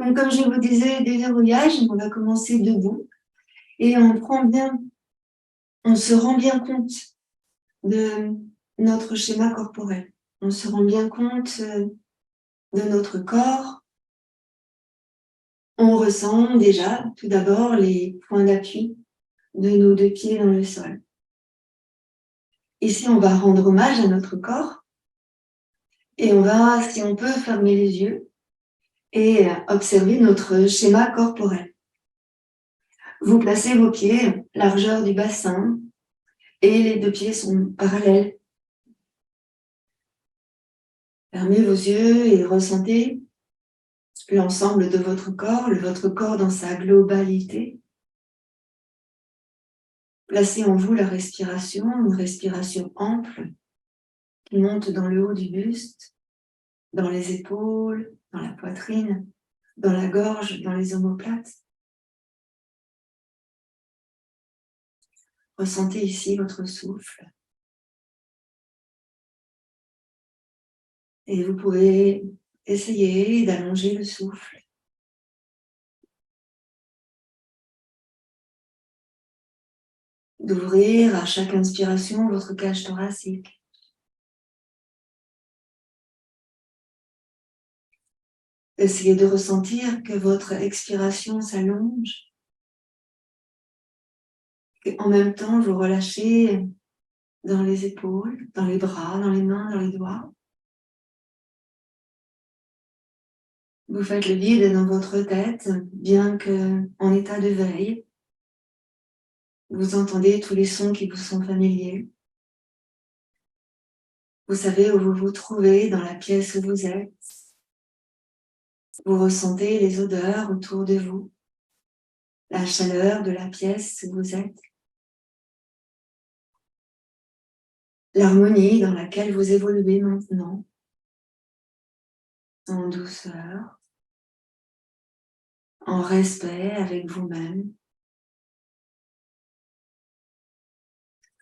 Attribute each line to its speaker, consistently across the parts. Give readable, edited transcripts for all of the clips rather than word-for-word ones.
Speaker 1: Donc, comme je vous disais, déverrouillage, on va commencer debout et on se rend bien compte de notre schéma corporel. On se rend bien compte de notre corps. On ressent déjà, tout d'abord, les points d'appui de nos deux pieds dans le sol. Ici, on va rendre hommage à notre corps et on va, si on peut, fermer les yeux et observer notre schéma corporel. Vous placez vos pieds largeur du bassin et les deux pieds sont parallèles. Fermez vos yeux et ressentez l'ensemble de votre corps dans sa globalité. Placez en vous la respiration, une respiration ample qui monte dans le haut du buste, dans les épaules, dans la poitrine, dans la gorge, dans les omoplates. Ressentez ici votre souffle. Et vous pouvez essayer d'allonger le souffle. D'ouvrir à chaque inspiration votre cage thoracique. Essayez de ressentir que votre expiration s'allonge. Et en même temps, vous relâchez dans les épaules, dans les bras, dans les mains, dans les doigts. Vous faites le vide dans votre tête, bien qu'en état de veille. Vous entendez tous les sons qui vous sont familiers. Vous savez où vous vous trouvez dans la pièce où vous êtes. Vous ressentez les odeurs autour de vous, la chaleur de la pièce où vous êtes, l'harmonie dans laquelle vous évoluez maintenant, en douceur, en respect avec vous-même.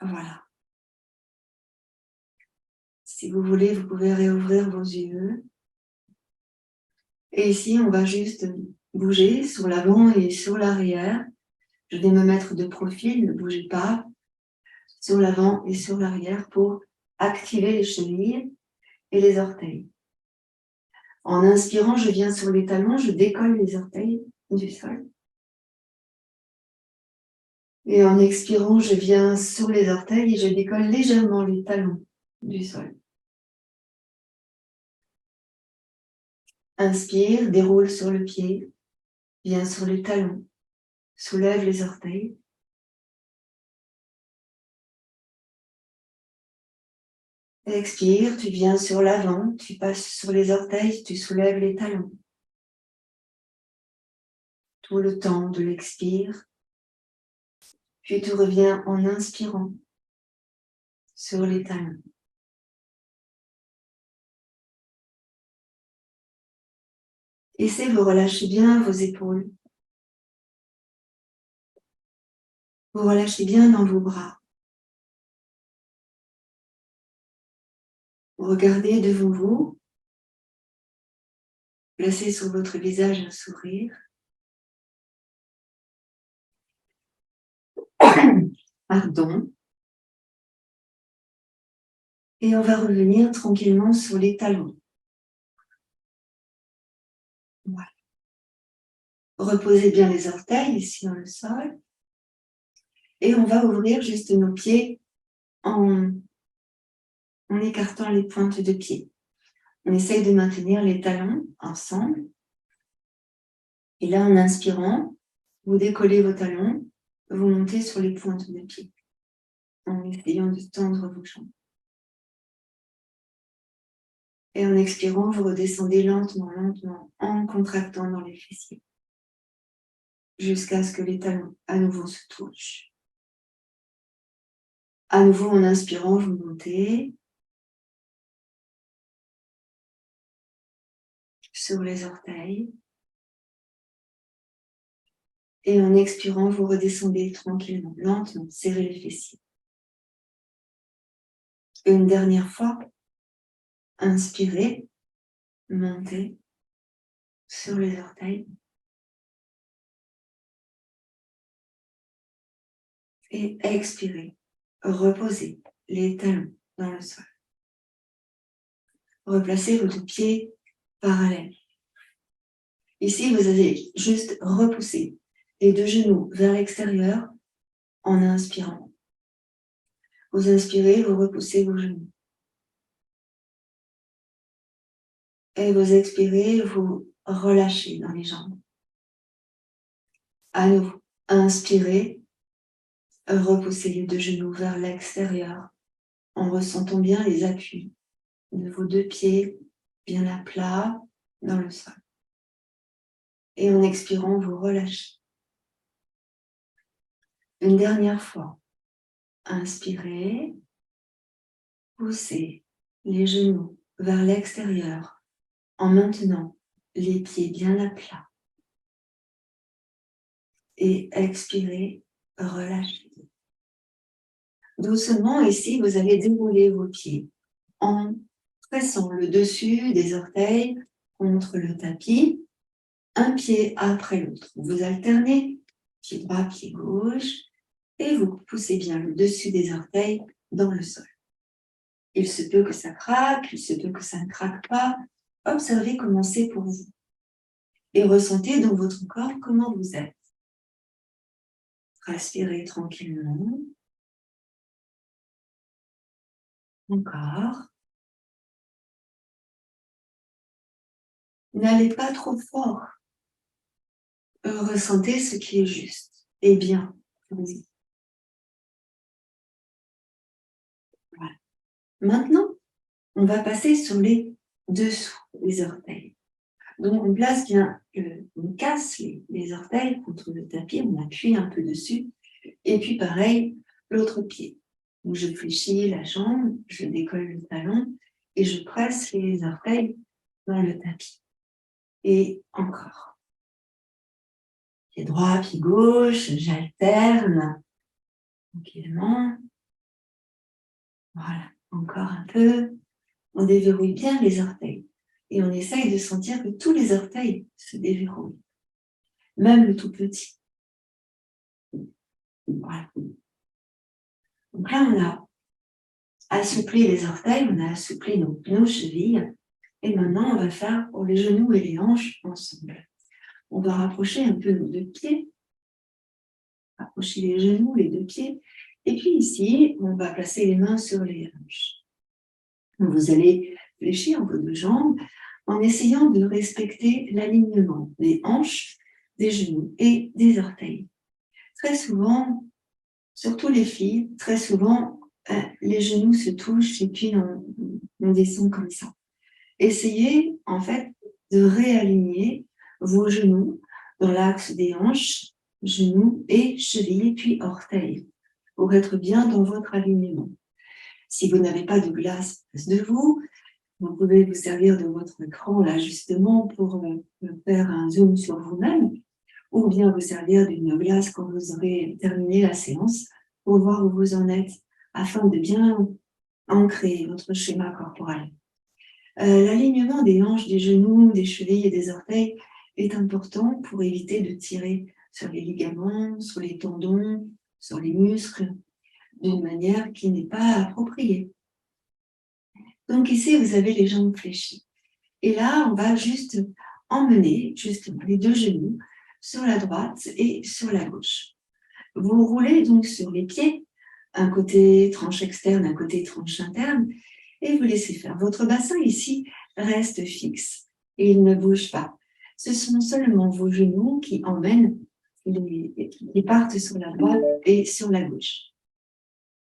Speaker 1: Voilà. Si vous voulez, vous pouvez réouvrir vos yeux. Et ici, on va juste bouger sur l'avant et sur l'arrière. Je vais me mettre de profil, ne bougez pas, sur l'avant et sur l'arrière pour activer les chevilles et les orteils. En inspirant, je viens sur les talons, je décolle les orteils du sol. Et en expirant, je viens sur les orteils et je décolle légèrement les talons du sol. Inspire, déroule sur le pied, viens sur les talons, soulève les orteils. Expire, tu viens sur l'avant, tu passes sur les orteils, tu soulèves les talons. Tout le temps de l'expire. Puis tu reviens en inspirant sur les talons. Essayez de relâcher bien vos épaules. Vous relâchez bien dans vos bras. Vous regardez devant vous. Placez sur votre visage un sourire. Pardon. Et on va revenir tranquillement sur les talons. Voilà. Reposez bien les orteils ici dans le sol. Et on va ouvrir juste nos pieds en écartant les pointes de pied. On essaye de maintenir les talons ensemble. Et là, en inspirant, vous décollez vos talons, vous montez sur les pointes de pied, en essayant de tendre vos jambes. Et en expirant, vous redescendez lentement, lentement, en contractant dans les fessiers, jusqu'à ce que les talons à nouveau se touchent. À nouveau, en inspirant, vous montez sur les orteils. Et en expirant, vous redescendez tranquillement, lentement, serrez les fessiers. Et une dernière fois, inspirez, montez, sur les orteils. Et expirez. Reposez les talons dans le sol. Replacez vos deux pieds parallèles. Ici, vous allez juste repousser les deux genoux vers l'extérieur en inspirant. Vous inspirez, vous repoussez vos genoux. Et vous expirez, vous relâchez dans les jambes. À nouveau, inspirez, repoussez les deux genoux vers l'extérieur en ressentant bien les appuis de vos deux pieds bien à plat dans le sol. Et en expirant, vous relâchez. Une dernière fois, inspirez, poussez les genoux vers l'extérieur en maintenant les pieds bien à plat. Et expirez, relâchez. Doucement, ici, vous allez dérouler vos pieds en pressant le dessus des orteils contre le tapis, un pied après l'autre. Vous alternez, pied droit, pied gauche, et vous poussez bien le dessus des orteils dans le sol. Il se peut que ça craque, il se peut que ça ne craque pas. Observez comment c'est pour vous. Et ressentez dans votre corps comment vous êtes. Respirez tranquillement. Encore. N'allez pas trop fort. Ressentez ce qui est juste et bien pour vous. Voilà. Maintenant, on va passer sur les dessous des orteils. Donc, on place bien, on casse les orteils contre le tapis, on appuie un peu dessus. Et puis, pareil, l'autre pied. Donc, je fléchis la jambe, je décolle le talon et je presse les orteils dans le tapis. Et encore. Pied droit, pied gauche, j'alterne tranquillement. Voilà, encore un peu. On déverrouille bien les orteils. Et on essaye de sentir que tous les orteils se déverrouillent. Même le tout petit. Voilà. Donc là, on a assoupli les orteils, on a assoupli nos chevilles. Et maintenant, on va faire pour les genoux et les hanches ensemble. On va rapprocher un peu nos deux pieds. Rapprocher les genoux, les deux pieds. Et puis ici, on va placer les mains sur les hanches. Vous allez fléchir vos deux jambes en essayant de respecter l'alignement des hanches, des genoux et des orteils. Très souvent, surtout les filles, très souvent, les genoux se touchent et puis on descend comme ça. Essayez en fait de réaligner vos genoux dans l'axe des hanches, genoux et chevilles, puis orteils, pour être bien dans votre alignement. Si vous n'avez pas de glace face de vous pouvez vous servir de votre écran là justement pour faire un zoom sur vous-même, ou bien vous servir d'une glace quand vous aurez terminé la séance pour voir où vous en êtes, afin de bien ancrer votre schéma corporel. L'alignement des hanches, des genoux, des chevilles et des orteils est important pour éviter de tirer sur les ligaments, sur les tendons, sur les muscles, d'une manière qui n'est pas appropriée. Donc ici, vous avez les jambes fléchies. Et là, on va juste emmener justement les deux genoux sur la droite et sur la gauche. Vous roulez donc sur les pieds, un côté tranche externe, un côté tranche interne, et vous laissez faire. Votre bassin ici reste fixe et il ne bouge pas. Ce sont seulement vos genoux qui emmènent, qui partent sur la droite et sur la gauche.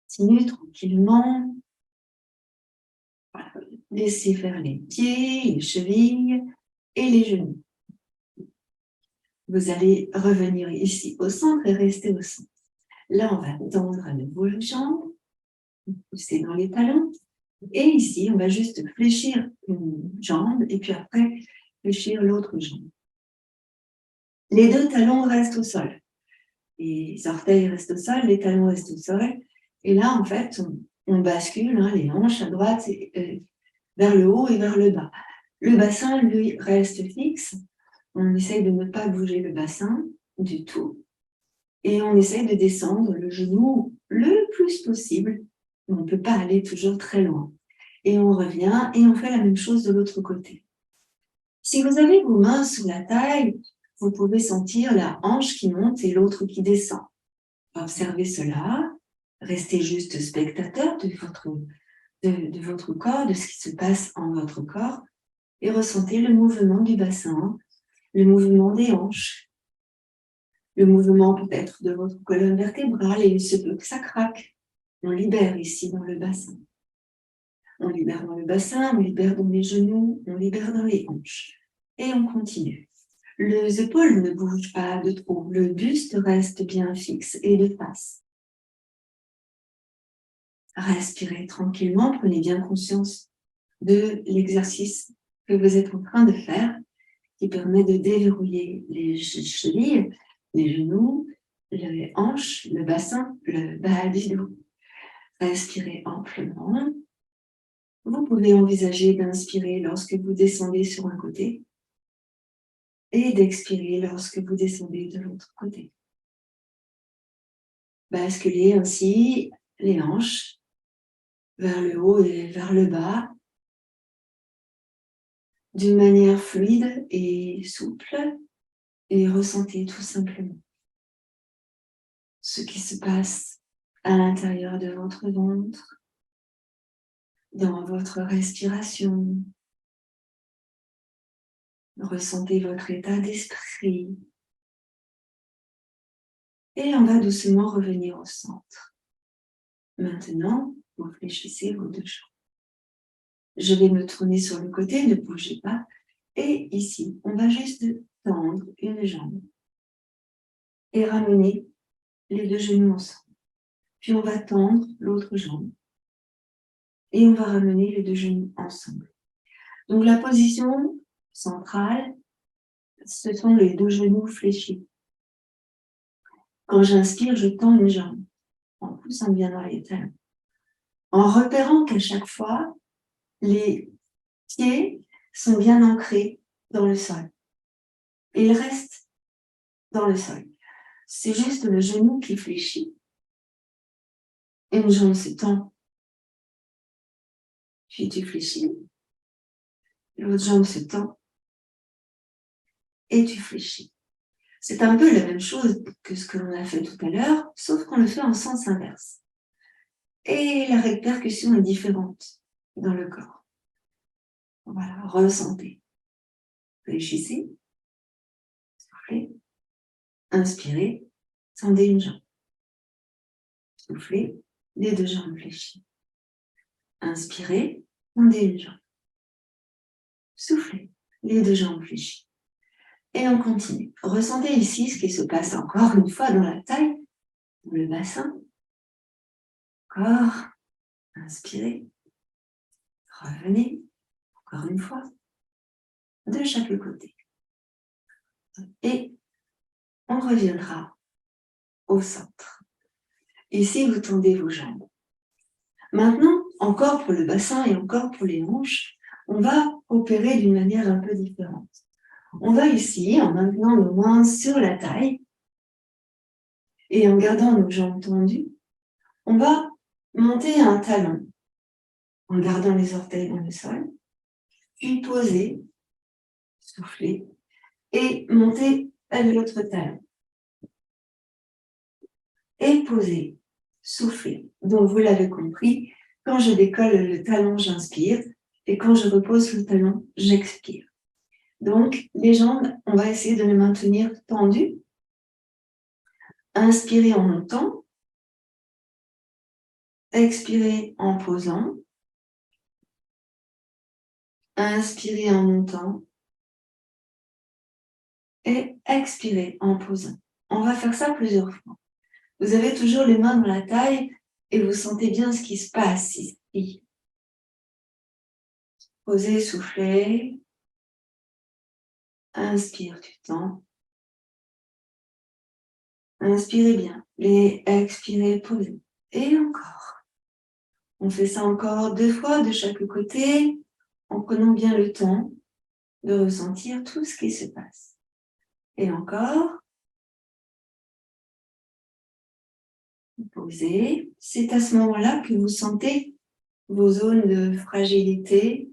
Speaker 1: Continuez tranquillement. Voilà. Laissez faire les pieds, les chevilles et les genoux. Vous allez revenir ici au centre et rester au centre. Là, on va tendre à nouveau les jambes, pousser dans les talons. Et ici, on va juste fléchir une jambe et puis après, fléchir l'autre jambe. Les deux talons restent au sol. Les orteils restent au sol, les talons restent au sol. Et là, en fait, on bascule les hanches à droite vers le haut et vers le bas. Le bassin, lui, reste fixe. On essaye de ne pas bouger le bassin du tout. Et on essaye de descendre le genou le plus possible. On ne peut pas aller toujours très loin. Et on revient et on fait la même chose de l'autre côté. Si vous avez vos mains sous la taille, vous pouvez sentir la hanche qui monte et l'autre qui descend. Observez cela. Restez juste spectateur de votre corps, de ce qui se passe en votre corps et ressentez le mouvement du bassin, le mouvement des hanches, le mouvement peut-être de votre colonne vertébrale et il se peut que ça craque. On libère ici dans le bassin. On libère dans le bassin, on libère dans les genoux, on libère dans les hanches. Et on continue. Les épaules ne bougent pas de trop, le buste reste bien fixe et de face. Respirez tranquillement, prenez bien conscience de l'exercice que vous êtes en train de faire, qui permet de déverrouiller les chevilles, les genoux, les hanches, le bassin, le bas du dos. Respirez amplement. Vous pouvez envisager d'inspirer lorsque vous descendez sur un côté et d'expirer lorsque vous descendez de l'autre côté. Basculez ainsi les hanches vers le haut et vers le bas d'une manière fluide et souple et ressentez tout simplement ce qui se passe à l'intérieur de votre ventre, dans votre respiration. Ressentez votre état d'esprit. Et on va doucement revenir au centre. Maintenant, vous fléchissez vos deux jambes. Je vais me tourner sur le côté, ne bougez pas. Et ici, on va juste tendre une jambe et ramener les deux genoux ensemble. Puis on va tendre l'autre jambe et on va ramener les deux genoux ensemble. Donc la position centrale, ce sont les deux genoux fléchis. Quand j'inspire, je tends une jambe en poussant bien dans les talons. En repérant qu'à chaque fois, les pieds sont bien ancrés dans le sol. Et ils restent dans le sol. C'est juste le genou qui fléchit. Une jambe se tend. Puis tu fléchis. L'autre jambe se tend. Et tu fléchis. C'est un peu la même chose que ce que l'on a fait tout à l'heure, sauf qu'on le fait en sens inverse. Et la répercussion est différente dans le corps. Voilà, ressentez. Fléchissez. Soufflez. Inspirez. Tendez une jambe. Soufflez. Les deux jambes fléchies. Inspirez. Tendez une jambe. Soufflez. Les deux jambes fléchies. Et on continue. Ressentez ici ce qui se passe encore une fois dans la taille, dans le bassin. Encore. Inspirez. Revenez. Encore une fois. De chaque côté. Et on reviendra au centre. Ici, vous tendez vos jambes. Maintenant, encore pour le bassin et encore pour les hanches, on va opérer d'une manière un peu différente. On va ici, en maintenant nos mains sur la taille et en gardant nos jambes tendues, on va monter un talon en gardant les orteils dans le sol, puis poser, souffler et monter à l'autre talon. Et poser, souffler. Donc vous l'avez compris, quand je décolle le talon, j'inspire et quand je repose le talon, j'expire. Donc les jambes, on va essayer de les maintenir tendues. Inspirez en montant, expirez en posant, inspirez en montant et expirez en posant. On va faire ça plusieurs fois. Vous avez toujours les mains dans la taille et vous sentez bien ce qui se passe ici. Posez, soufflez. Inspire, tu tends. Inspirez bien. Et expirez, posez. Et encore. On fait ça encore 2 fois de chaque côté en prenant bien le temps de ressentir tout ce qui se passe. Et encore. Posez. C'est à ce moment-là que vous sentez vos zones de fragilité,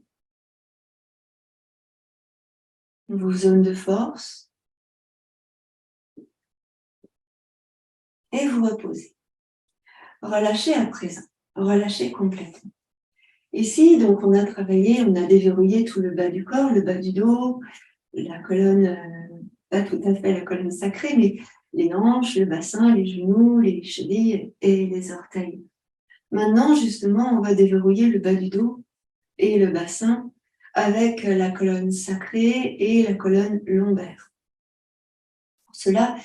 Speaker 1: vos zones de force. Et vous reposez. Relâchez à présent. Relâchez complètement. Ici, donc, on a travaillé, on a déverrouillé tout le bas du corps, le bas du dos, la colonne, pas tout à fait la colonne sacrée, mais les hanches, le bassin, les genoux, les chevilles et les orteils. Maintenant, justement, on va déverrouiller le bas du dos et le bassin avec la colonne sacrée et la colonne lombaire. Pour cela,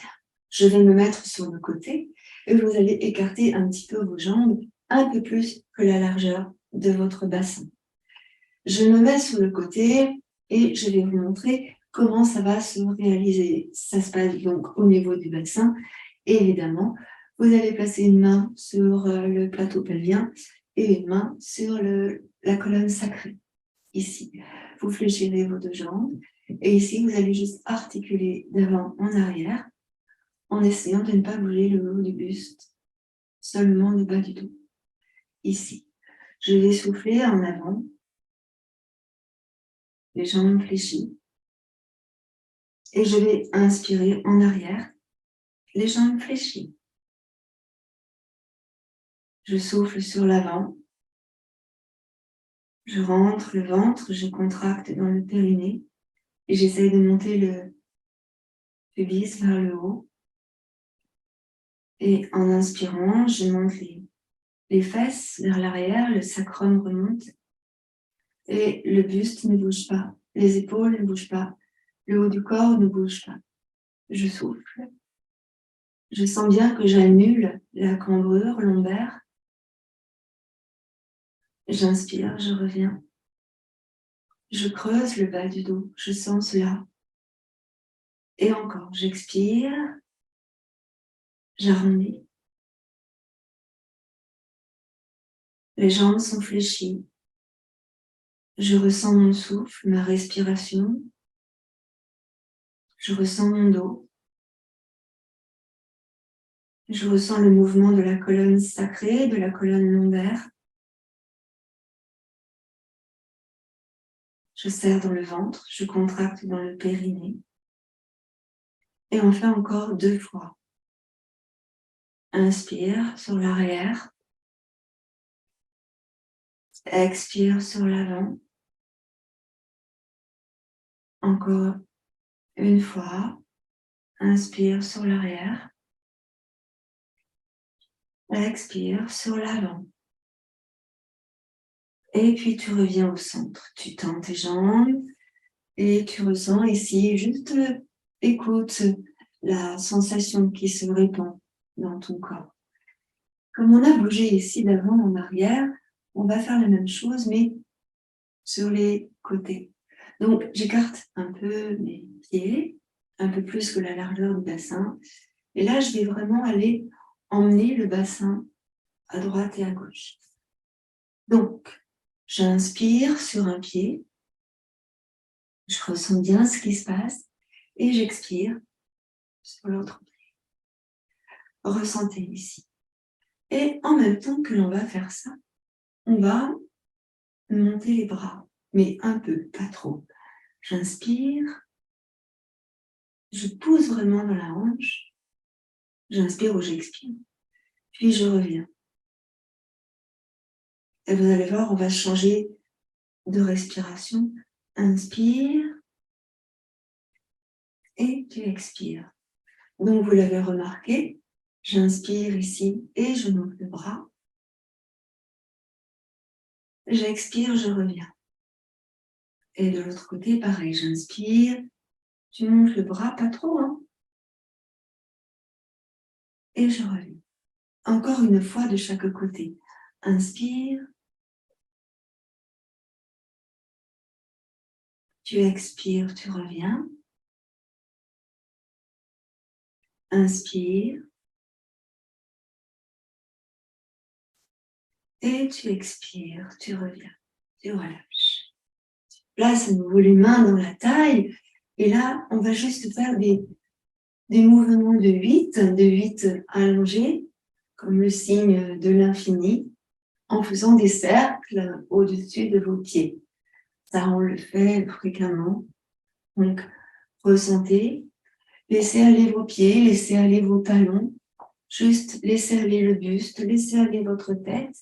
Speaker 1: je vais me mettre sur le côté et vous allez écarter un petit peu vos jambes, un peu plus que la largeur de votre bassin. Je me mets sur le côté et je vais vous montrer comment ça va se réaliser. Ça se passe donc au niveau du bassin. Évidemment, vous allez placer une main sur le plateau pelvien et une main sur la colonne sacrée. Ici, vous fléchirez vos deux jambes et ici, vous allez juste articuler d'avant en arrière en essayant de ne pas bouger le haut du buste, seulement le bas du dos. Ici, je vais souffler en avant, les jambes fléchies, et je vais inspirer en arrière, les jambes fléchies. Je souffle sur l'avant, je rentre le ventre, je contracte dans le périnée et j'essaye de monter le pubis vers le haut. Et en inspirant, je monte les fesses vers l'arrière, le sacrum remonte et le buste ne bouge pas, les épaules ne bougent pas, le haut du corps ne bouge pas. Je souffle. Je sens bien que j'annule la cambrure lombaire. J'inspire, je reviens. Je creuse le bas du dos, je sens cela. Et encore, j'expire, j'arrondis. Les jambes sont fléchies. Je ressens mon souffle, ma respiration. Je ressens mon dos. Je ressens le mouvement de la colonne sacrée, de la colonne lombaire. Je serre dans le ventre, je contracte dans le périnée. Et on fait encore 2 fois. Inspire sur l'arrière. Expire sur l'avant. Encore une fois. Inspire sur l'arrière. Expire sur l'avant. Et puis tu reviens au centre. Tu tends tes jambes et tu ressens ici, juste écoute la sensation qui se répand dans ton corps. Comme on a bougé ici d'avant en arrière, on va faire la même chose, mais sur les côtés. Donc, j'écarte un peu mes pieds, un peu plus que la largeur du bassin. Et là, je vais vraiment aller emmener le bassin à droite et à gauche. Donc, j'inspire sur un pied, je ressens bien ce qui se passe et j'expire sur l'autre pied. Ressentez ici. Et en même temps que l'on va faire ça, on va monter les bras, mais un peu, pas trop. J'inspire, je pousse vraiment dans la hanche, j'inspire ou j'expire, puis je reviens. Et vous allez voir, on va changer de respiration. Inspire et tu expires. Donc, vous l'avez remarqué, j'inspire ici et je monte le bras. J'expire, je reviens. Et de l'autre côté, pareil, j'inspire, tu montes le bras, pas trop, hein. Et je reviens. Encore une fois de chaque côté. Inspire. Tu expires, tu reviens. Inspire. Et tu expires, tu reviens. Tu relâches. Place à nouveau les mains dans la taille. Et là, on va juste faire des des mouvements de 8 allongés, comme le signe de l'infini, en faisant des cercles au-dessus de vos pieds. Ça, on le fait fréquemment. Donc, ressentez, laissez aller vos pieds, laissez aller vos talons, juste laissez aller le buste, laissez aller votre tête,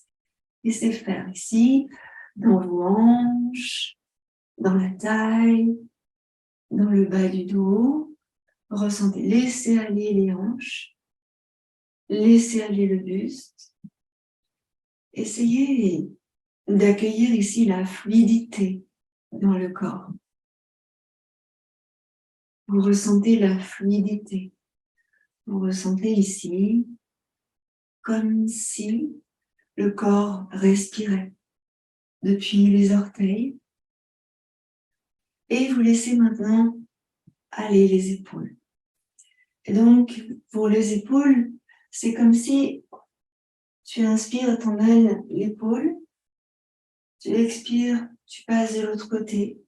Speaker 1: laissez faire ici, dans vos hanches, dans la taille, dans le bas du dos. Ressentez, laissez aller les hanches, laissez aller le buste. Essayez d'accueillir ici la fluidité dans le corps. Vous ressentez la fluidité. Vous ressentez ici comme si le corps respirait depuis les orteils. Et vous laissez maintenant aller les épaules. Et donc, pour les épaules, c'est comme si tu inspires, t'emmènes l'épaule, tu expires, tu passes de l'autre côté,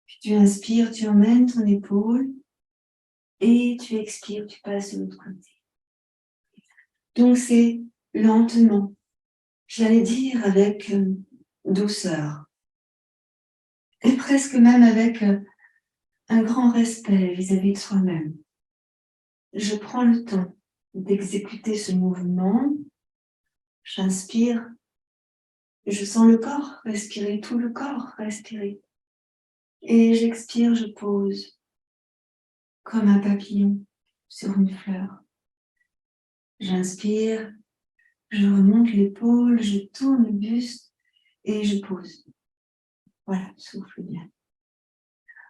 Speaker 1: puis tu inspires, tu emmènes ton épaule, et tu expires, tu passes de l'autre côté. Donc c'est lentement, j'allais dire avec douceur, et presque même avec un grand respect vis-à-vis de soi-même. Je prends le temps d'exécuter ce mouvement, j'inspire, je sens le corps respirer, tout le corps respirer. Et j'expire, je pose comme un papillon sur une fleur. J'inspire, je remonte l'épaule, je tourne le buste et je pose. Voilà, souffle bien.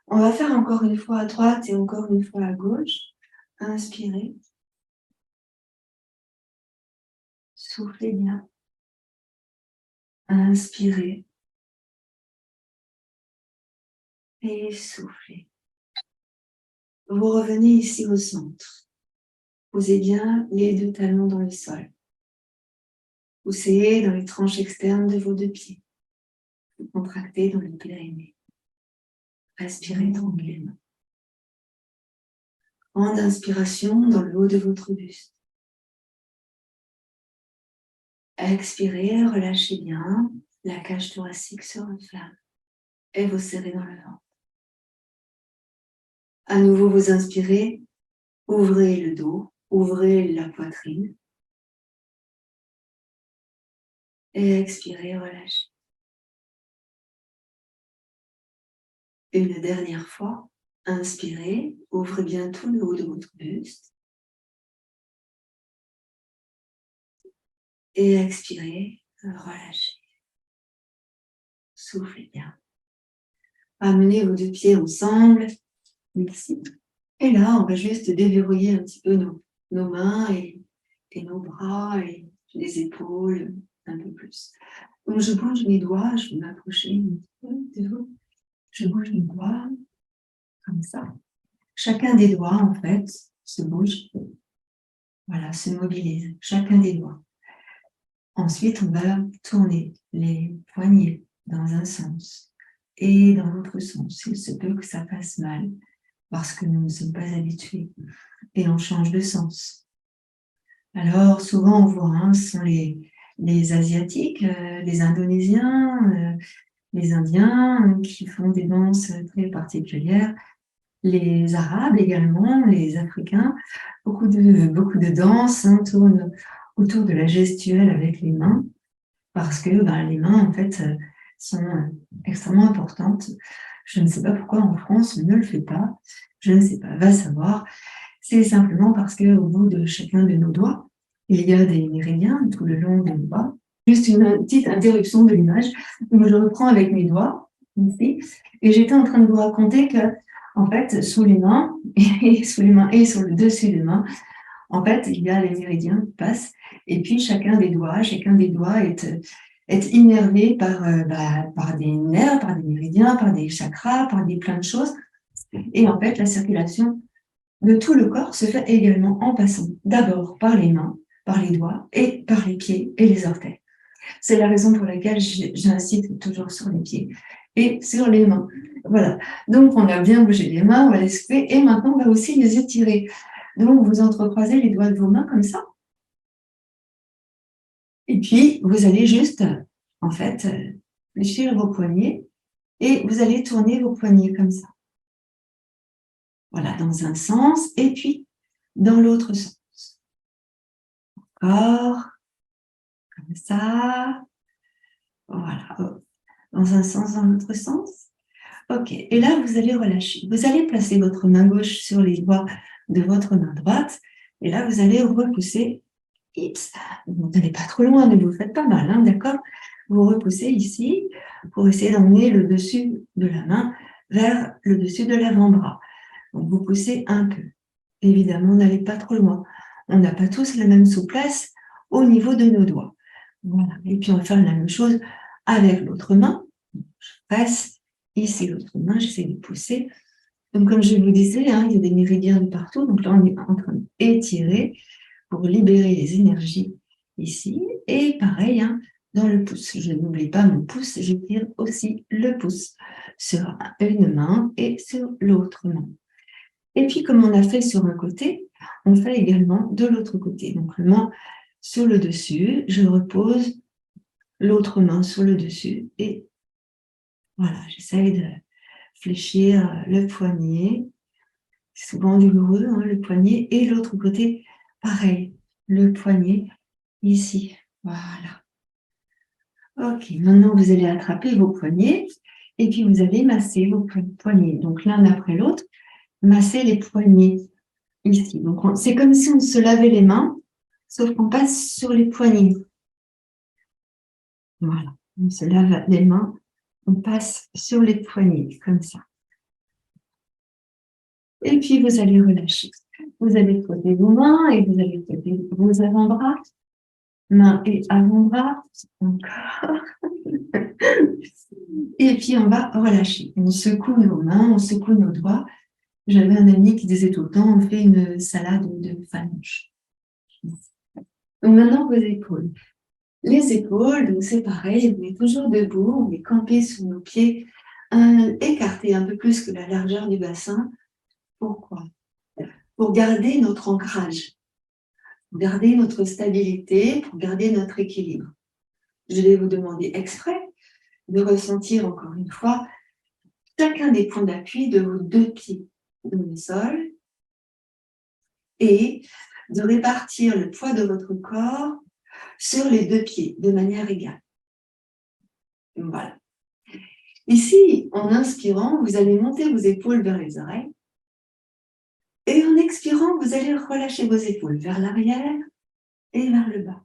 Speaker 1: On va faire encore une fois à droite et encore une fois à gauche. Inspirez. Soufflez bien. Inspirez. Et soufflez. Vous revenez ici au centre. Posez bien les deux talons dans le sol. Poussez dans les tranches externes de vos deux pieds. Vous contractez dans le périnée. Respirez tranquillement. Grande inspiration dans le haut de votre buste. Expirez, relâchez bien. La cage thoracique se referme. Et vous serrez dans le ventre. À nouveau, vous inspirez. Ouvrez le dos. Ouvrez la poitrine. Et expirez, relâchez. Une dernière fois. Inspirez. Ouvrez bien tout le haut de votre buste. Et expirez, relâchez. Soufflez bien. Amenez vos deux pieds ensemble. Ici. Et là, on va juste déverrouiller un petit peu nos mains et nos bras et les épaules un peu plus. Donc, je bouge mes doigts, je vais m'approcher un petit peu de vous. Je bouge mes doigts comme ça. Chacun des doigts, en fait, se bouge. Voilà, se mobilise. Chacun des doigts. Ensuite, on va tourner les poignets dans un sens et dans l'autre sens. Il se peut que ça fasse mal parce que nous ne sommes pas habitués et on change de sens. Alors, souvent, on voit, ce sont les Asiatiques, les Indonésiens, les Indiens qui font des danses très particulières, les Arabes également, les Africains. Beaucoup de danses tournent autour de la gestuelle avec les mains, parce que les mains, en fait, sont extrêmement importantes. Je ne sais pas pourquoi en France, on ne le fait pas. Je ne sais pas, va savoir. C'est simplement parce qu'au bout de chacun de nos doigts, il y a des méridiens tout le long des doigts. Juste une petite interruption de l'image. Donc, je reprends avec mes doigts, ici, et j'étais en train de vous raconter que, en fait, sous les mains et sur le dessus des mains, en fait, il y a les méridiens qui passent, et puis chacun des doigts est innervé par des nerfs, par des méridiens, par des chakras, par plein de choses. Et en fait, la circulation de tout le corps se fait également en passant d'abord par les mains, par les doigts et par les pieds et les orteils. C'est la raison pour laquelle j'insiste toujours sur les pieds et sur les mains. Voilà. Donc, on a bien bougé les mains, on va les secouer et maintenant, on va aussi les étirer. Donc, vous entrecroisez les doigts de vos mains comme ça. Et puis, vous allez juste, en fait, fléchir vos poignets et vous allez tourner vos poignets comme ça. Voilà, dans un sens et puis dans l'autre sens. Encore, comme ça. Voilà, dans un sens, dans l'autre sens. Ok, et là, vous allez relâcher. Vous allez placer votre main gauche sur les doigts de votre main droite. Et là, vous allez repousser. Ips. Vous n'allez pas trop loin, ne vous faites pas mal, hein, d'accord? Vous repoussez ici pour essayer d'emmener le dessus de la main vers le dessus de l'avant-bras. Donc, vous poussez un peu. Évidemment, n'allez pas trop loin. On n'a pas tous la même souplesse au niveau de nos doigts. Voilà. Et puis, on va faire la même chose avec l'autre main. Je passe ici l'autre main, j'essaie de pousser. Donc, comme je vous disais, hein, il y a des méridiens de partout. Donc là, on est en train d'étirer pour libérer les énergies ici. Et pareil, hein, dans le pouce. Je n'oublie pas mon pouce, j'étire aussi le pouce sur une main et sur l'autre main. Et puis, comme on a fait sur un côté, on fait également de l'autre côté. Donc, la main sur le dessus, je repose l'autre main sur le dessus et voilà, j'essaye de fléchir le poignet. C'est souvent douloureux, hein, le poignet. Et l'autre côté, pareil, le poignet ici. Voilà. Ok, maintenant vous allez attraper vos poignets et puis vous allez masser vos poignets. Donc l'un après l'autre, masser les poignets ici. Donc c'est comme si on se lavait les mains, sauf qu'on passe sur les poignets. Voilà, on se lave les mains, on passe sur les poignets, comme ça. Et puis vous allez relâcher. Vous allez poser vos mains et vous allez poser vos avant-bras. Main et avant-bras. Encore. Et puis on va relâcher. On secoue nos mains, on secoue nos doigts. J'avais un ami qui disait tout le temps, on fait une salade de phalanges. Donc maintenant vos épaules. Les épaules, donc c'est pareil, on est toujours debout, on est campé sur nos pieds, écartés un peu plus que la largeur du bassin. Pourquoi? Pour garder notre ancrage, pour garder notre stabilité, pour garder notre équilibre. Je vais vous demander exprès de ressentir encore une fois chacun des points d'appui de vos deux pieds dans le sol et de répartir le poids de votre corps sur les deux pieds de manière égale. Voilà. Ici, en inspirant, vous allez monter vos épaules vers les oreilles et en expirant, vous allez relâcher vos épaules vers l'arrière et vers le bas.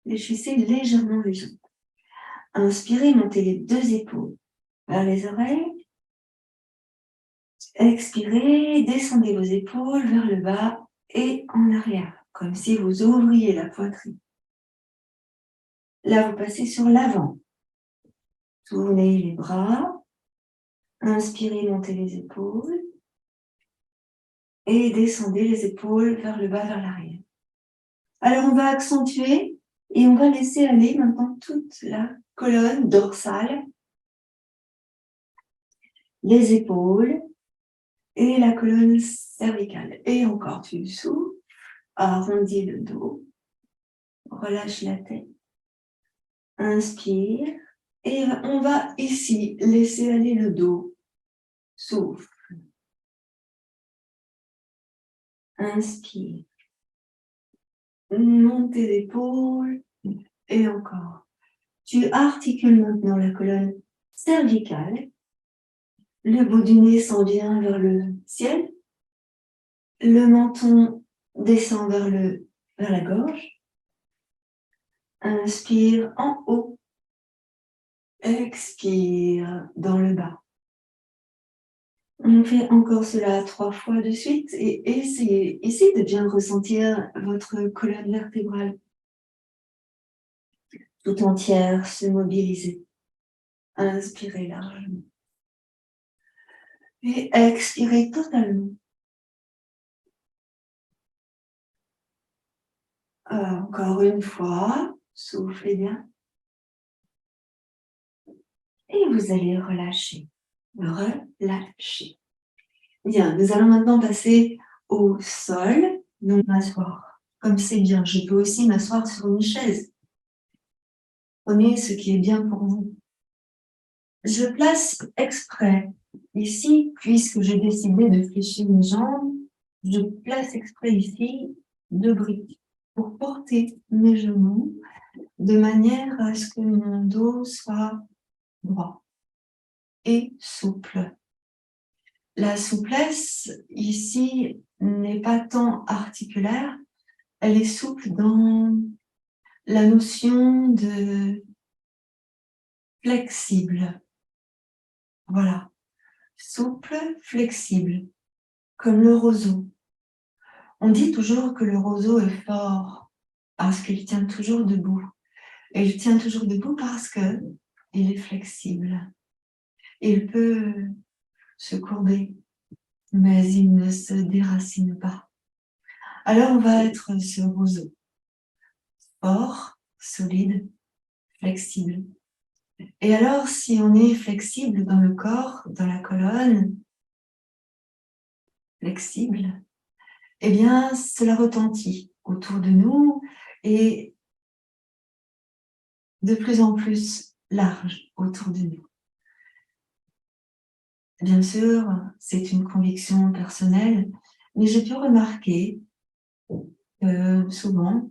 Speaker 1: Fléchissez légèrement les jambes. Inspirez, montez les deux épaules vers les oreilles. Expirez, descendez vos épaules vers le bas et en arrière, comme si vous ouvriez la poitrine. Là, vous passez sur l'avant. Tournez les bras. Inspirez, montez les épaules. Et descendez les épaules vers le bas, vers l'arrière. Alors, on va accentuer et on va laisser aller maintenant toute la colonne dorsale, les épaules et la colonne cervicale. Et encore, tu souffles, arrondis le dos, relâche la tête, inspire et on va ici laisser aller le dos, souffle, inspire, monte tes épaules et encore. Tu articules maintenant la colonne cervicale. Le bout du nez s'en vient vers le ciel. Le menton descend vers la gorge. Inspire en haut. Expire dans le bas. On fait encore cela 3 fois de suite et essayez de bien ressentir votre colonne vertébrale tout entière se mobiliser. Inspirez largement. Et expirez totalement. Encore une fois, Soufflez bien. Et vous allez relâcher. Relâcher. Bien, nous allons maintenant passer au sol. Donc, m'asseoir. Comme c'est bien, je peux aussi m'asseoir sur une chaise. Prenez ce qui est bien pour vous. Je place exprès ici, puisque j'ai décidé de fléchir mes jambes, je place exprès ici 2 briques pour porter mes genoux de manière à ce que mon dos soit droit et souple. La souplesse ici n'est pas tant articulaire, elle est souple dans la notion de flexible. Voilà, souple, flexible, comme le roseau. On dit toujours que le roseau est fort parce qu'il tient toujours debout. Et il tient toujours debout parce qu'il est flexible. Il peut se courber, mais il ne se déracine pas. Alors on va être ce roseau, fort, solide, flexible. Et alors, si on est flexible dans le corps, dans la colonne, flexible, eh bien, cela retentit autour de nous et de plus en plus large autour de nous. Bien sûr, c'est une conviction personnelle, mais j'ai pu remarquer que souvent,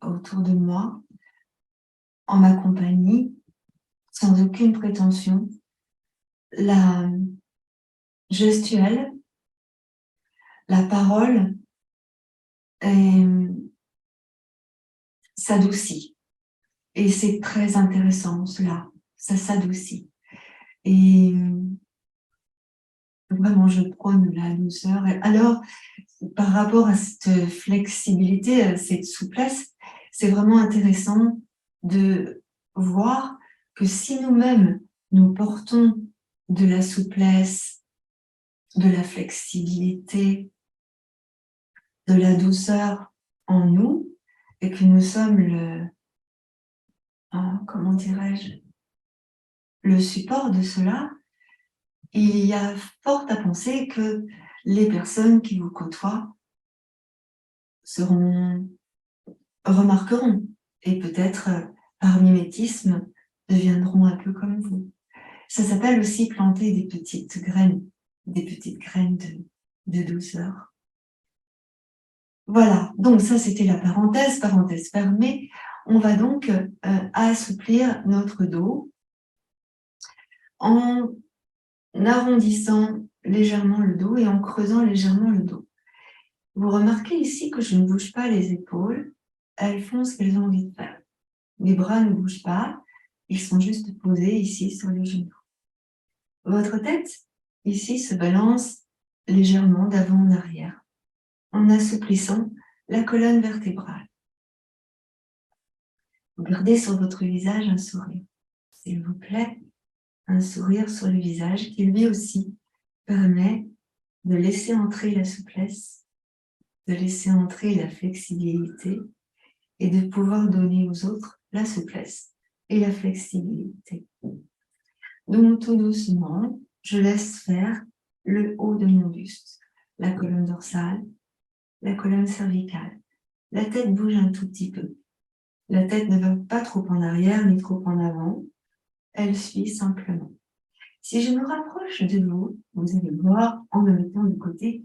Speaker 1: autour de moi, en ma compagnie, sans aucune prétention, la gestuelle, la parole s'adoucit. Et c'est très intéressant cela, ça s'adoucit. Et vraiment, je prône la douceur. Alors, par rapport à cette flexibilité, à cette souplesse, c'est vraiment intéressant de voir que si nous-mêmes, nous portons de la souplesse, de la flexibilité, de la douceur en nous, et que nous sommes comment dirais-je, le support de cela, il y a fort à penser que les personnes qui vous côtoient remarqueront et peut-être par mimétisme deviendront un peu comme vous. Ça s'appelle aussi planter des petites graines de douceur. Voilà, donc ça c'était la parenthèse fermée. On va donc assouplir notre dos en arrondissant légèrement le dos et en creusant légèrement le dos. Vous remarquez ici que je ne bouge pas les épaules, elles font ce qu'elles ont envie de faire. Mes bras ne bougent pas, ils sont juste posés ici sur les genoux. Votre tête, ici, se balance légèrement d'avant en arrière, en assouplissant la colonne vertébrale. Vous gardez sur votre visage un sourire, s'il vous plaît, un sourire sur le visage qui lui aussi permet de laisser entrer la souplesse, de laisser entrer la flexibilité et de pouvoir donner aux autres la souplesse et la flexibilité. Donc tout doucement, je laisse faire le haut de mon buste, la colonne dorsale, la colonne cervicale. La tête bouge un tout petit peu. La tête ne va pas trop en arrière ni trop en avant. Elle suit simplement. Si je me rapproche de vous, vous allez voir en me mettant de côté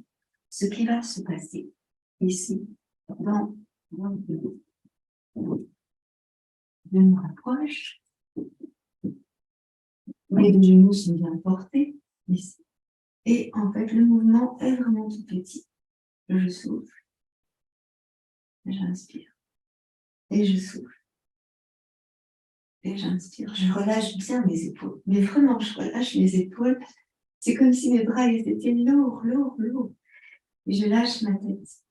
Speaker 1: ce qui va se passer ici, dans votre dos. Je me rapproche. Mes deux genoux sont bien portés ici. Et en fait, le mouvement est vraiment tout petit. Je souffle. J'inspire. Et je souffle. Et j'inspire. Je relâche bien mes épaules. Mais vraiment, je relâche mes épaules. C'est comme si mes bras étaient lourds. Et je lâche ma tête.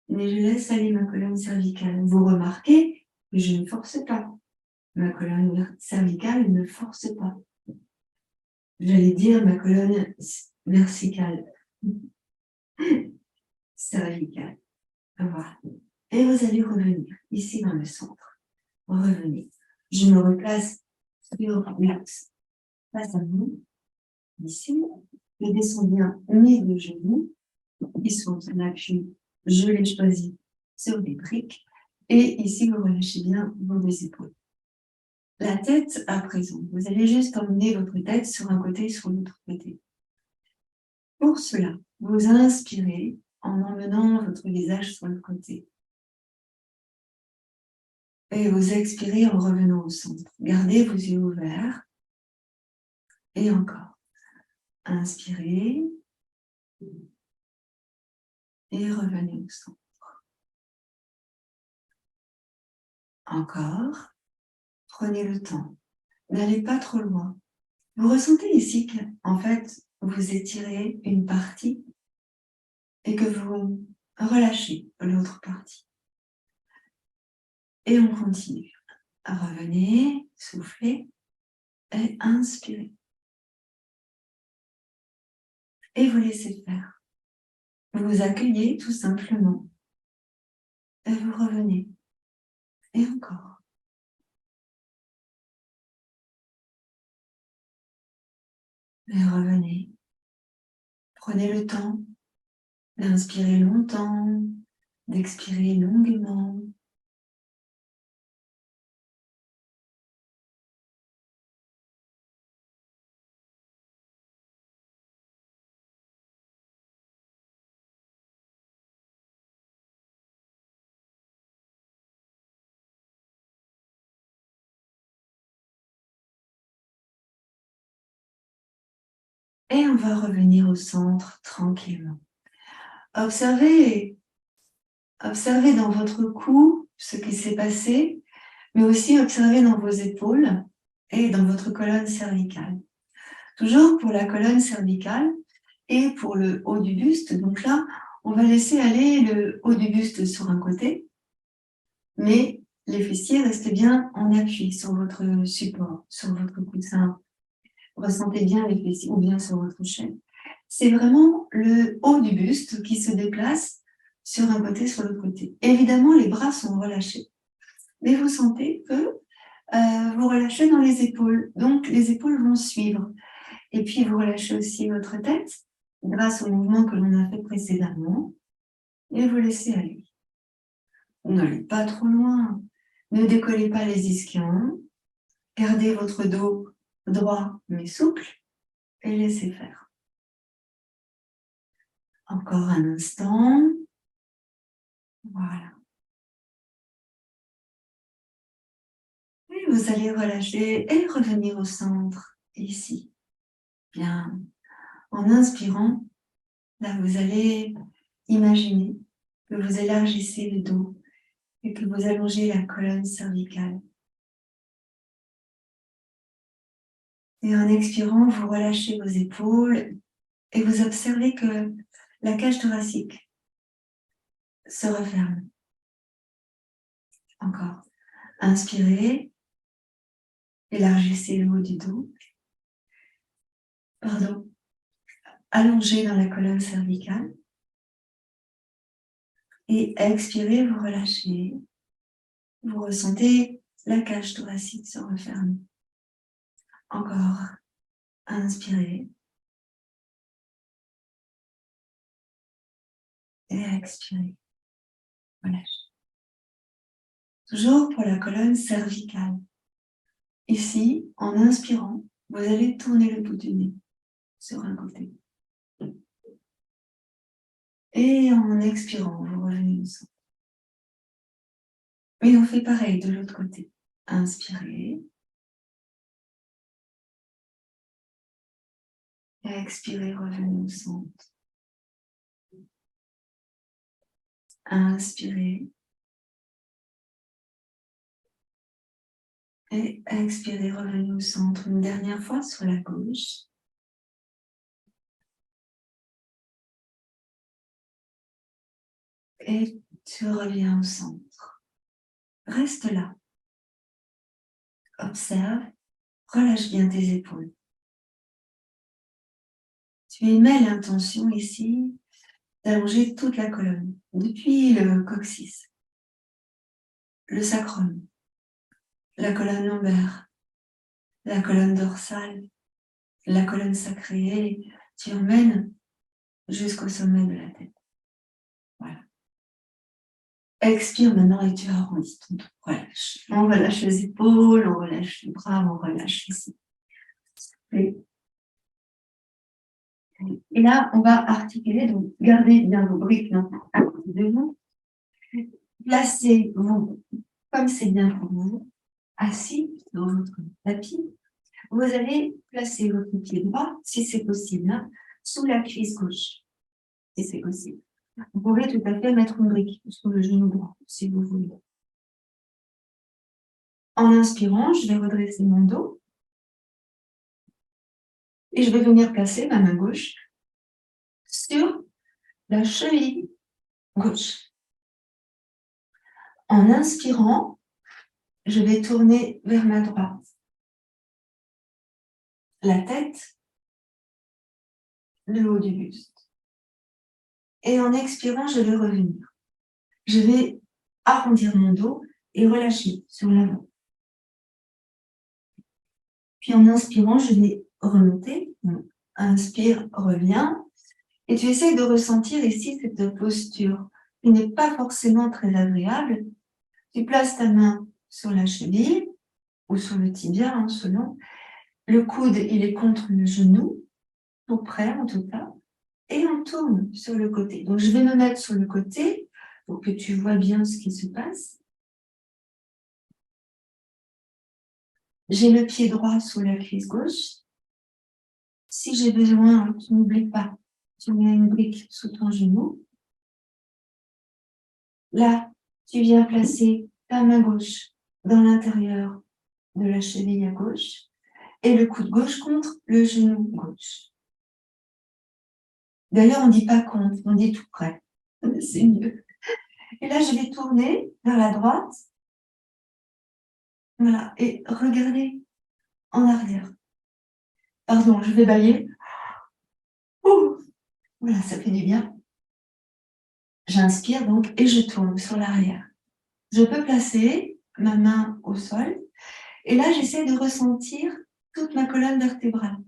Speaker 1: Mais je laisse aller ma colonne cervicale. Vous remarquez que je ne force pas. Ma colonne cervicale ne force pas. J'allais dire ma colonne verticale. Cervicale. Voilà. Et vous allez revenir ici dans le centre. Revenez. Je me replace sur l'axe face à vous, ici. Je descends bien mes deux genoux, qui sont en appui. Je les choisis sur des briques. Et ici, vous relâchez bien vos deux épaules. La tête à présent. Vous allez juste emmener votre tête sur un côté et sur l'autre côté. Pour cela, vous inspirez en emmenant votre visage sur le côté. Et vous expirez en revenant au centre. Gardez vos yeux ouverts. Et encore. Inspirez. Et revenez au centre. Encore. Prenez le temps. N'allez pas trop loin. Vous ressentez ici qu'en fait, vous étirez une partie et que vous relâchez l'autre partie. Et on continue. Revenez, soufflez et inspirez. Et vous laissez faire. Vous vous accueillez tout simplement. Et vous revenez. Et encore. Et revenez. Prenez le temps d'inspirer longtemps, d'expirer longuement. Et on va revenir au centre tranquillement. Observez dans votre cou ce qui s'est passé, mais aussi observez dans vos épaules et dans votre colonne cervicale. Toujours pour la colonne cervicale et pour le haut du buste. Donc là, on va laisser aller le haut du buste sur un côté, mais les fessiers restent bien en appui sur votre support, sur votre coussin. Ressentez bien les fessiers ou bien sur votre chaîne. C'est vraiment le haut du buste qui se déplace sur un côté, sur l'autre côté. Évidemment, les bras sont relâchés, mais vous sentez que vous relâchez dans les épaules. Donc, les épaules vont suivre. Et puis, vous relâchez aussi votre tête grâce au mouvement que l'on a fait précédemment. Et vous laissez aller. Vous n'allez pas trop loin. Ne décollez pas les ischions. Gardez votre dos droit mais souple et laissez faire. Encore un instant. Voilà. Et vous allez relâcher et revenir au centre, ici. Bien. En inspirant, là, vous allez imaginer que vous élargissez le dos et que vous allongez la colonne cervicale. Et en expirant, vous relâchez vos épaules et vous observez que la cage thoracique se referme. Encore. Inspirez, élargissez le haut du dos. Pardon. Allongez dans la colonne cervicale. Et expirez, vous relâchez. Vous ressentez la cage thoracique se refermer. Encore. Inspirez. Et expirez. Relâchez. Toujours pour la colonne cervicale. Ici, en inspirant, vous allez tourner le bout du nez sur un côté. Et en expirant, vous revenez au centre. Et on fait pareil de l'autre côté. Inspirez. Et expirez, revenez au centre. Inspirez. Et expirez, revenez au centre. Une dernière fois sur la gauche. Et tu reviens au centre. Reste là. Observe. Relâche bien tes épaules. Tu émets l'intention ici d'allonger toute la colonne, depuis le coccyx le sacrum, la colonne lombaire, la colonne dorsale, la colonne sacrée, et tu emmènes jusqu'au sommet de la tête. Voilà. Expire maintenant et tu arrondis ton dos. Relâche. On relâche les épaules, on relâche les bras, on relâche ici. Et là, on va articuler, donc gardez bien vos briques à côté de vous. Placez-vous, comme c'est bien pour vous, assis dans votre tapis. Vous allez placer votre pied droit, si c'est possible, hein, sous la cuisse gauche, si c'est possible. Vous pouvez tout à fait mettre une brique sous le genou droit, si vous voulez. En inspirant, je vais redresser mon dos et je vais venir placer ma main gauche sur la cheville gauche. En inspirant, je vais tourner vers ma droite. La tête, le haut du buste. Et en expirant, je vais revenir. Je vais arrondir mon dos et relâcher sur l'avant. Puis en inspirant, je vais remonter. Inspire, reviens. Et tu essayes de ressentir ici cette posture qui n'est pas forcément très agréable. Tu places ta main sur la cheville ou sur le tibia, hein, selon. Le coude, il est contre le genou, tout près en tout cas. Et on tourne sur le côté. Donc, je vais me mettre sur le côté pour que tu vois bien ce qui se passe. J'ai le pied droit sous la cuisse gauche. Si j'ai besoin, tu n'oublies pas, tu mets une brique sous ton genou. Là, tu viens placer ta main gauche dans l'intérieur de la cheville à gauche et le coude gauche contre le genou gauche. D'ailleurs, on ne dit pas contre, on dit tout près. C'est mieux. Et là, je vais tourner vers la droite. Voilà. Et regardez en arrière. Pardon, je vais bâiller. Ouh, voilà, ça fait du bien. J'inspire donc et je tourne sur l'arrière. Je peux placer ma main au sol. Et là, j'essaie de ressentir toute ma colonne vertébrale.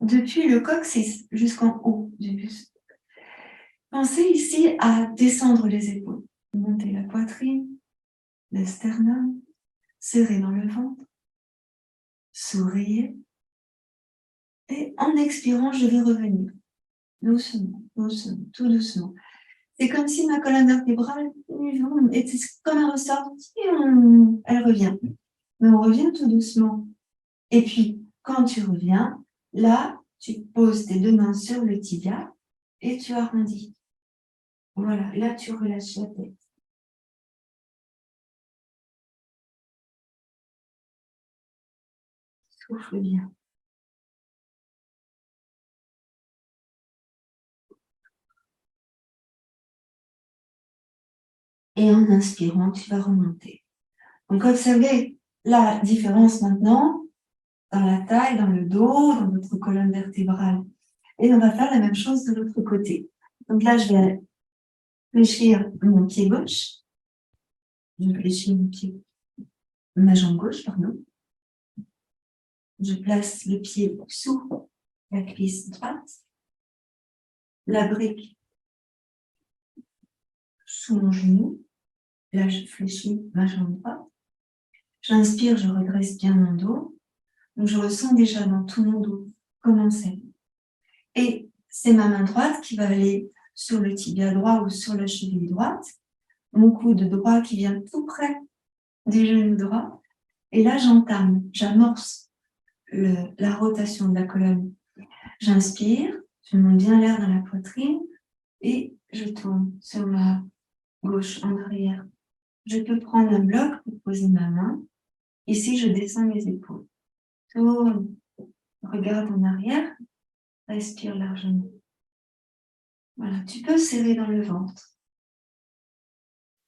Speaker 1: Depuis le coccyx jusqu'en haut du buste. Pensez ici à descendre les épaules, monter la poitrine, le sternum, serrer dans le ventre, sourire. Et en expirant, je vais revenir. Doucement, doucement, tout doucement. C'est comme si ma colonne vertébrale était comme un ressort, elle revient. Mais on revient tout doucement. Et puis, quand tu reviens, là, tu poses tes deux mains sur le tibia et tu arrondis. Voilà, là, tu relâches la tête. Souffle bien. Et en inspirant, tu vas remonter. Donc, observez la différence maintenant dans la taille, dans le dos, dans votre colonne vertébrale. Et on va faire la même chose de l'autre côté. Donc là, je vais fléchir mon pied gauche. Je fléchis ma jambe gauche, pardon. Je place le pied sous la cuisse droite. La brique sous mon genou. Là, je fléchis ma jambe droite. J'inspire, je redresse bien mon dos. Donc, je ressens déjà dans tout mon dos comment c'est. Et c'est ma main droite qui va aller sur le tibia droit ou sur la cheville droite. Mon coude droit qui vient tout près du genou droit. Et là, j'amorce la rotation de la colonne. J'inspire, je monte bien l'air dans la poitrine et je tourne sur ma gauche en arrière. Je peux prendre un bloc pour poser ma main. Ici, je descends mes épaules. Tourne, regarde en arrière, respire largement. Voilà, tu peux serrer dans le ventre.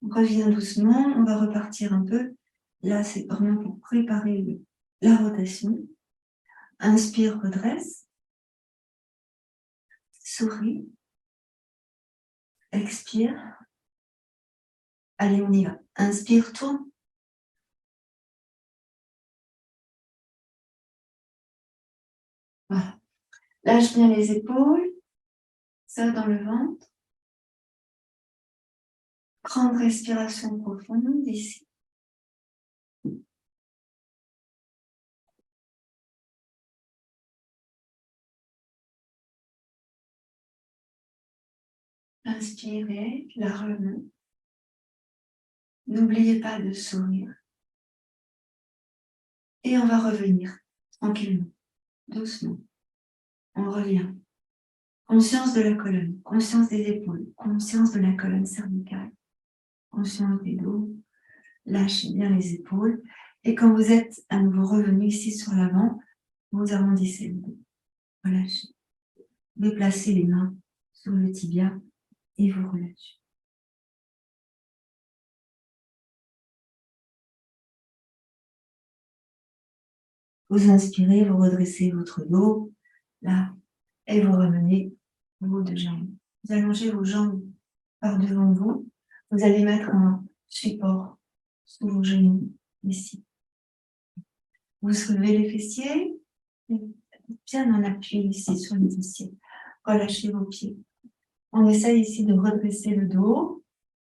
Speaker 1: On revient doucement, on va repartir un peu. Là, c'est vraiment pour préparer la rotation. Inspire, redresse. Souris. Expire. Allez, on y va. Inspire, tourne. Voilà. Lâche bien les épaules. Serre dans le ventre. Grande respiration profonde ici. Inspirez largement. N'oubliez pas de sourire. Et on va revenir tranquillement, doucement. On revient. Conscience de la colonne, conscience des épaules, conscience de la colonne cervicale, conscience des dos. Lâchez bien les épaules. Et quand vous êtes à nouveau revenu ici sur l'avant, vous arrondissez le dos. Relâchez. Déplacez les mains sur le tibia et vous relâchez. Vous inspirez, vous redressez votre dos, là, et vous ramenez vos deux jambes. Vous allongez vos jambes par devant vous. Vous allez mettre un support sous vos genoux, ici. Vous soulevez les fessiers, bien en appui ici sur les fessiers. Relâchez vos pieds. On essaye ici de redresser le dos.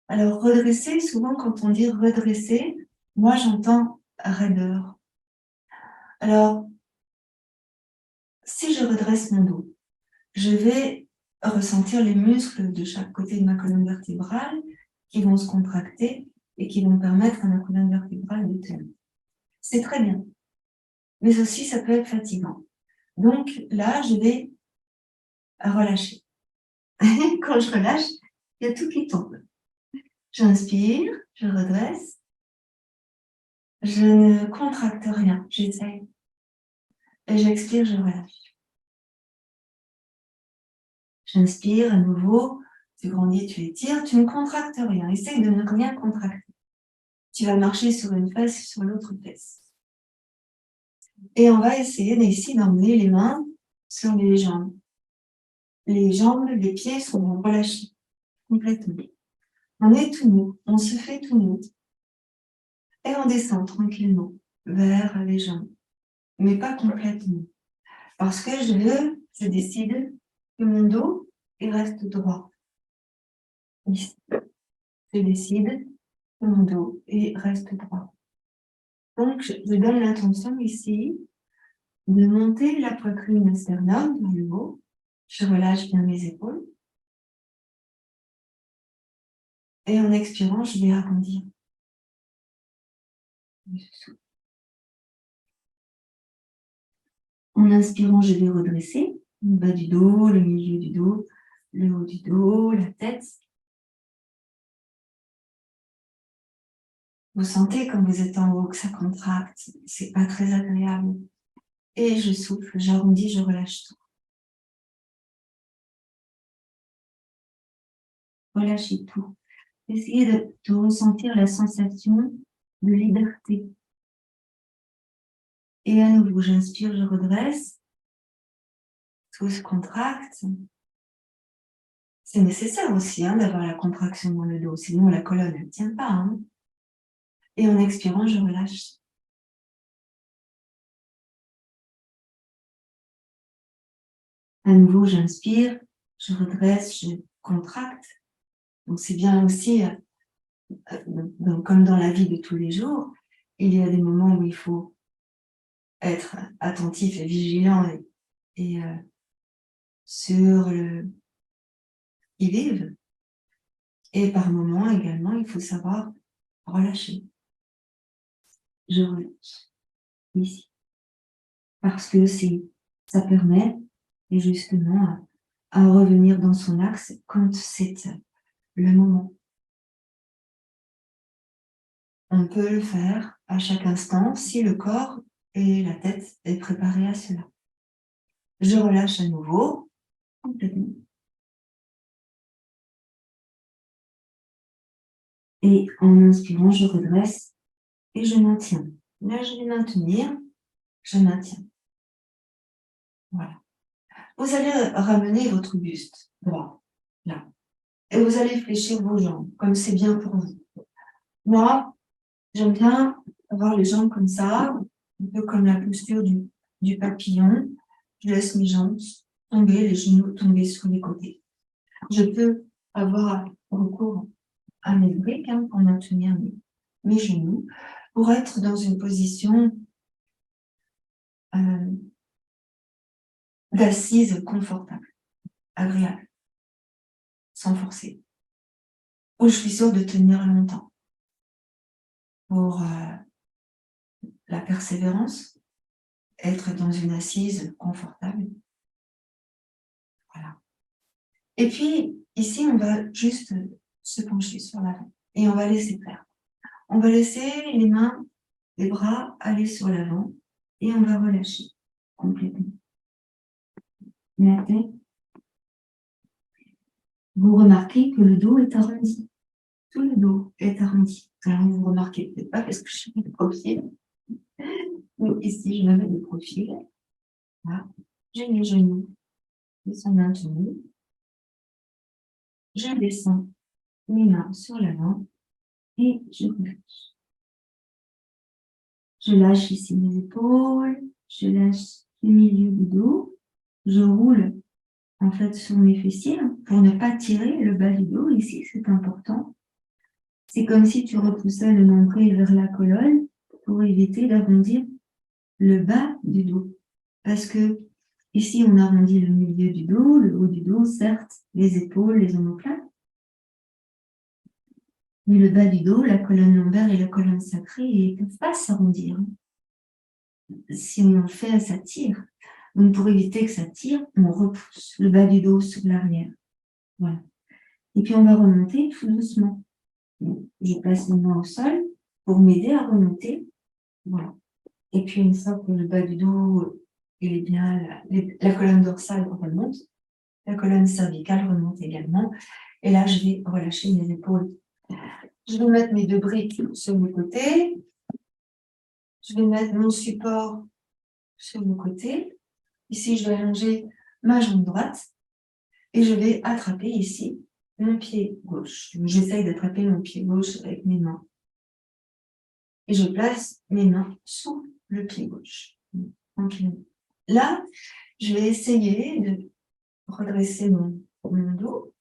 Speaker 1: Alors, redresser, souvent quand on dit redresser, moi j'entends raideur. Alors, si je redresse mon dos, je vais ressentir les muscles de chaque côté de ma colonne vertébrale qui vont se contracter et qui vont permettre à ma colonne vertébrale de tenir. C'est très bien, mais aussi ça peut être fatigant. Donc là, je vais relâcher. Quand je relâche, il y a tout qui tombe. J'inspire, je redresse, je ne contracte rien, j'essaye. Et j'expire, je relâche. J'inspire à nouveau, tu grandis, tu étires, tu ne contractes rien. Essaye de ne rien contracter. Tu vas marcher sur une fesse, sur l'autre fesse. Et on va essayer ici d'emmener les mains sur les jambes. Les jambes, les pieds sont relâchés complètement. On est tout nu, on se fait tout nu. Et on descend tranquillement vers les jambes, mais pas complètement. Parce que je décide que mon dos, il reste droit. Ici. Je décide que mon dos, il reste droit. Donc, je donne l'intention ici de monter la poitrine sternum vers le haut. Je relâche bien mes épaules. Et en expirant, je vais arrondir. En inspirant, je vais redresser le bas du dos, le milieu du dos, le haut du dos, la tête. Vous sentez quand vous êtes en haut que ça contracte, c'est pas très agréable. Et je souffle, j'arrondis, je relâche tout. Relâchez tout. Essayez de ressentir la sensation de liberté. Et à nouveau, j'inspire, je redresse. Tout se contracte. C'est nécessaire aussi d'avoir la contraction dans le dos, sinon la colonne ne tient pas. Et en expirant, je relâche. À nouveau, j'inspire, je redresse, je contracte. Donc c'est bien aussi, comme dans la vie de tous les jours, il y a des moments où il faut être attentif et vigilant et sur le qui-vive. Et par moments également, il faut savoir relâcher. Je relâche ici. Parce que ça permet et justement à revenir dans son axe quand c'est le moment. On peut le faire à chaque instant si le corps et la tête est préparé à cela. Je relâche à nouveau, complètement. Et en inspirant, je redresse et je maintiens. Là, je vais maintenir, je maintiens. Voilà. Vous allez ramener votre buste droit, là. Et vous allez fléchir vos jambes, comme c'est bien pour vous. Moi, j'aime bien avoir les jambes comme ça, un peu comme la posture du papillon. Je laisse mes jambes tomber, les genoux tomber sur les côtés. Je peux avoir recours à mes briques pour maintenir mes genoux, pour être dans une position d'assise confortable, agréable, sans forcer, où je suis sûre de tenir longtemps. Pour la persévérance, être dans une assise confortable. Voilà. Et puis, ici, on va juste se pencher sur l'avant et on va laisser faire. On va laisser les mains, les bras aller sur l'avant et on va relâcher complètement. Maintenant, vous remarquez que le dos est arrondi. Tout le dos est arrondi. Alors, vous ne remarquez peut-être pas parce que je suis de profil. Donc, ici, je me mets de profil. Voilà. J'ai mes genoux. Ils sont maintenus. Je descends mes mains sur l'avant et je relâche. Je lâche ici mes épaules, je lâche le milieu du dos, je roule en fait sur mes fessiers pour ne pas tirer le bas du dos. Ici, c'est important. C'est comme si tu repoussais le nombril vers la colonne pour éviter d'arrondir le bas du dos. Parce que ici, on arrondit le milieu du dos, le haut du dos, certes, les épaules, les omoplates. Mais le bas du dos, la colonne lombaire et la colonne sacrée, ils ne peuvent pas s'arrondir. Si on en fait, ça tire. Donc, pour éviter que ça tire, on repousse le bas du dos sur l'arrière. Voilà. Et puis, on va remonter tout doucement. Je place mes mains au sol pour m'aider à remonter. Voilà. Et puis, une fois que le bas du dos, il est bien, la colonne dorsale remonte, la colonne cervicale remonte également. Et là, je vais relâcher mes épaules. Je vais mettre mes deux briques sur le côté. Je vais mettre mon support sur le côté. Ici, je vais allonger ma jambe droite et je vais attraper ici mon pied gauche. J'essaye d'attraper mon pied gauche avec mes mains. Et je place mes mains sous le pied gauche. Là, je vais essayer de redresser mon dos.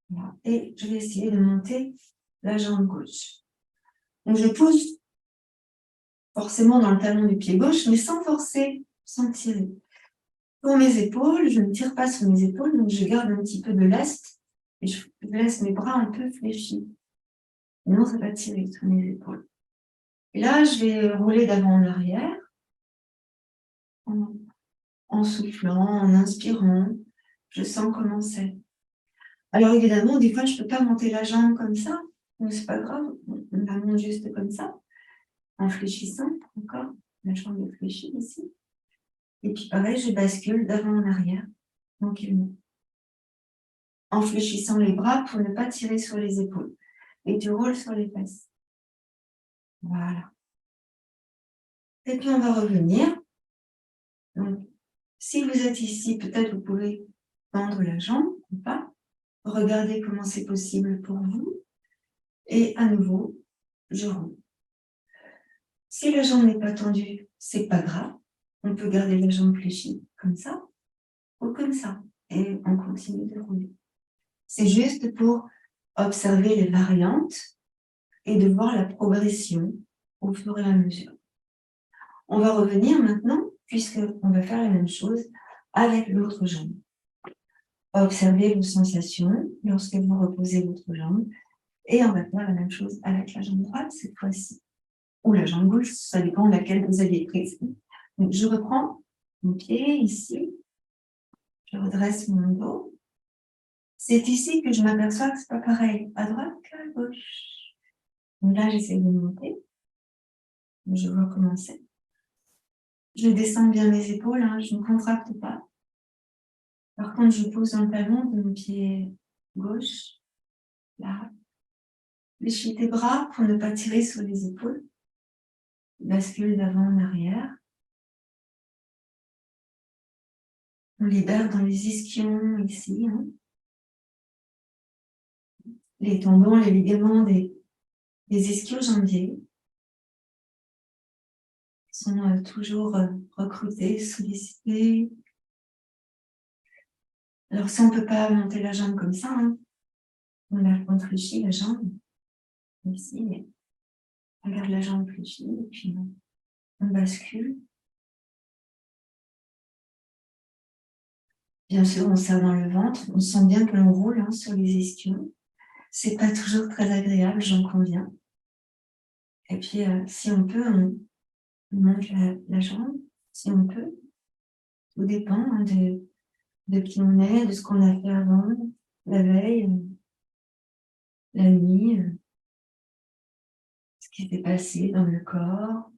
Speaker 1: Voilà. Et je vais essayer de monter la jambe gauche. Donc, je pousse forcément dans le talon du pied gauche, mais sans forcer, sans tirer. Pour mes épaules, je ne tire pas sur mes épaules, donc je garde un petit peu de lest et je laisse mes bras un peu fléchis. Non, ça va tirer sur mes épaules. Et là, je vais rouler d'avant en arrière, en soufflant, en inspirant. Je sens comment c'est. Alors évidemment, des fois, je ne peux pas monter la jambe comme ça, mais c'est pas grave, on la monte juste comme ça, en fléchissant encore. La jambe est fléchie ici. Et puis pareil, je bascule d'avant en arrière, tranquillement. En fléchissant les bras pour ne pas tirer sur les épaules. Et tu roules sur les fesses. Voilà. Et puis on va revenir. Donc, si vous êtes ici, peut-être vous pouvez tendre la jambe ou pas. Regardez comment c'est possible pour vous. Et à nouveau, je roule. Si la jambe n'est pas tendue, c'est pas grave. On peut garder la jambe fléchie comme ça ou comme ça. Et on continue de rouler. C'est juste pour observer les variantes et de voir la progression au fur et à mesure. On va revenir maintenant, puisqu'on va faire la même chose avec l'autre jambe. Observez vos sensations lorsque vous reposez votre jambe et on va faire la même chose avec la jambe droite cette fois-ci. Ou la jambe gauche, ça dépend de laquelle vous avez prise. Donc, je reprends mon pied ici, je redresse mon dos. C'est ici que je m'aperçois que c'est pas pareil à droite qu'à gauche. Donc là, j'essaie de monter. Je vois comment c'est. Je descends bien mes épaules, je ne contracte pas. Par contre, je pose un talon de mon pied gauche, là. Fléchis tes bras pour ne pas tirer sur les épaules. Bascule d'avant en arrière. On libère dans les ischions ici. Les tendons, les ligaments Les ischio-jambiers sont toujours recrutés, sollicités. Alors, si on ne peut pas monter la jambe comme ça, hein, on la fléchit, la jambe, ici, on garde la jambe fléchie, et puis on bascule. Bien sûr, on serre dans le ventre, on sent bien que l'on roule hein, sur les ischios. C'est pas toujours très agréable, j'en conviens. Et puis, si on peut, on monte la jambe, si on peut. Tout dépend hein, de qui on est, de ce qu'on a fait avant, la veille, la nuit, ce qui s'est passé dans le corps.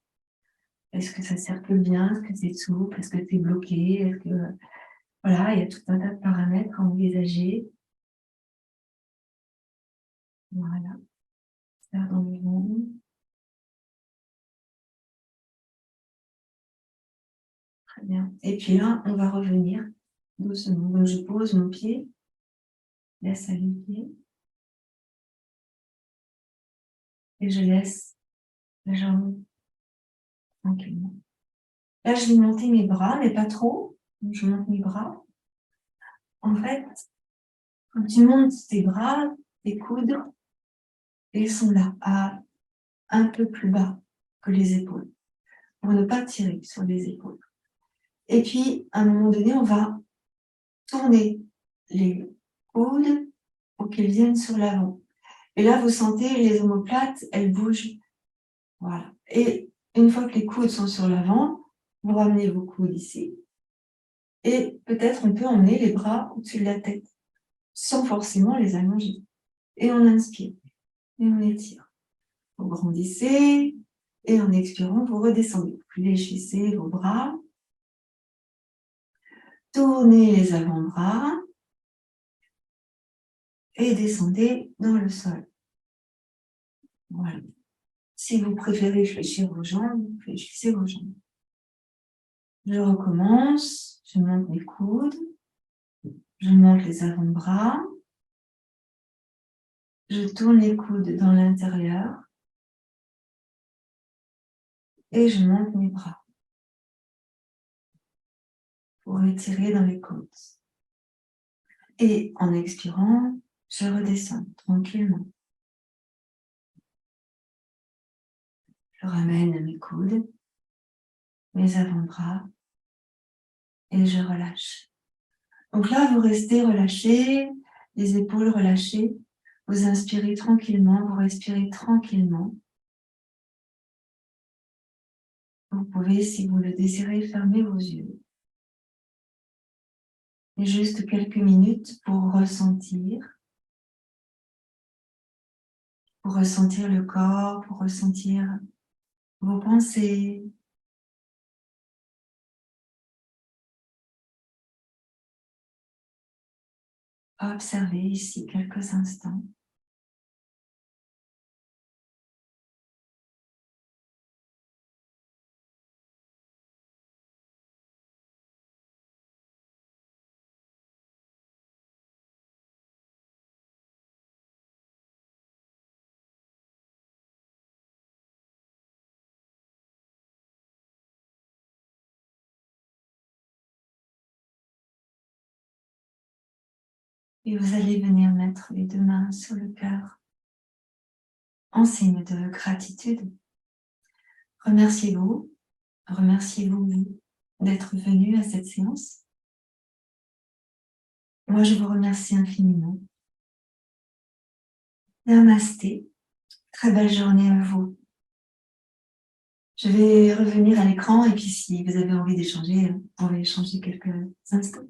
Speaker 1: Est-ce que ça circule bien? Est-ce que c'est souple? Est-ce que c'est bloqué? Est-ce que... Voilà, il y a tout un tas de paramètres à envisager. Voilà. Faire dans le ventre. Très bien. Et puis là, on va revenir doucement. Donc, je pose mon pied, laisse aller le pied. Et je laisse la jambe tranquillement. Là, je vais monter mes bras, mais pas trop. Donc, je monte mes bras. En fait, quand tu montes tes bras, tes coudes, ils sont là, un peu plus bas que les épaules, pour ne pas tirer sur les épaules. Et puis, à un moment donné, on va tourner les coudes pour qu'ils viennent sur l'avant. Et là, vous sentez les omoplates, elles bougent. Voilà. Et une fois que les coudes sont sur l'avant, vous ramenez vos coudes ici. Et peut-être on peut emmener les bras au-dessus de la tête, sans forcément les allonger. Et on inspire. Et on étire. Vous grandissez. Et en expirant, vous redescendez. Vous fléchissez vos bras. Tournez les avant-bras. Et descendez dans le sol. Voilà. Si vous préférez fléchir vos jambes, fléchissez vos jambes. Je recommence. Je monte mes coudes. Je monte les avant-bras. Je tourne les coudes dans l'intérieur. Et je monte mes bras. Pour étirer dans les côtes. Et en expirant, je redescends tranquillement. Je ramène mes coudes, mes avant-bras, et je relâche. Donc là, vous restez relâchés, les épaules relâchées. Vous inspirez tranquillement, vous respirez tranquillement. Vous pouvez, si vous le désirez, fermer vos yeux. Et juste quelques minutes pour ressentir le corps, pour ressentir vos pensées. Observez ici quelques instants. Et vous allez venir mettre les deux mains sur le cœur en signe de gratitude. Remerciez-vous d'être venu à cette séance. Moi, je vous remercie infiniment. Namasté, très belle journée à vous. Je vais revenir à l'écran et puis si vous avez envie d'échanger, on va échanger quelques instants.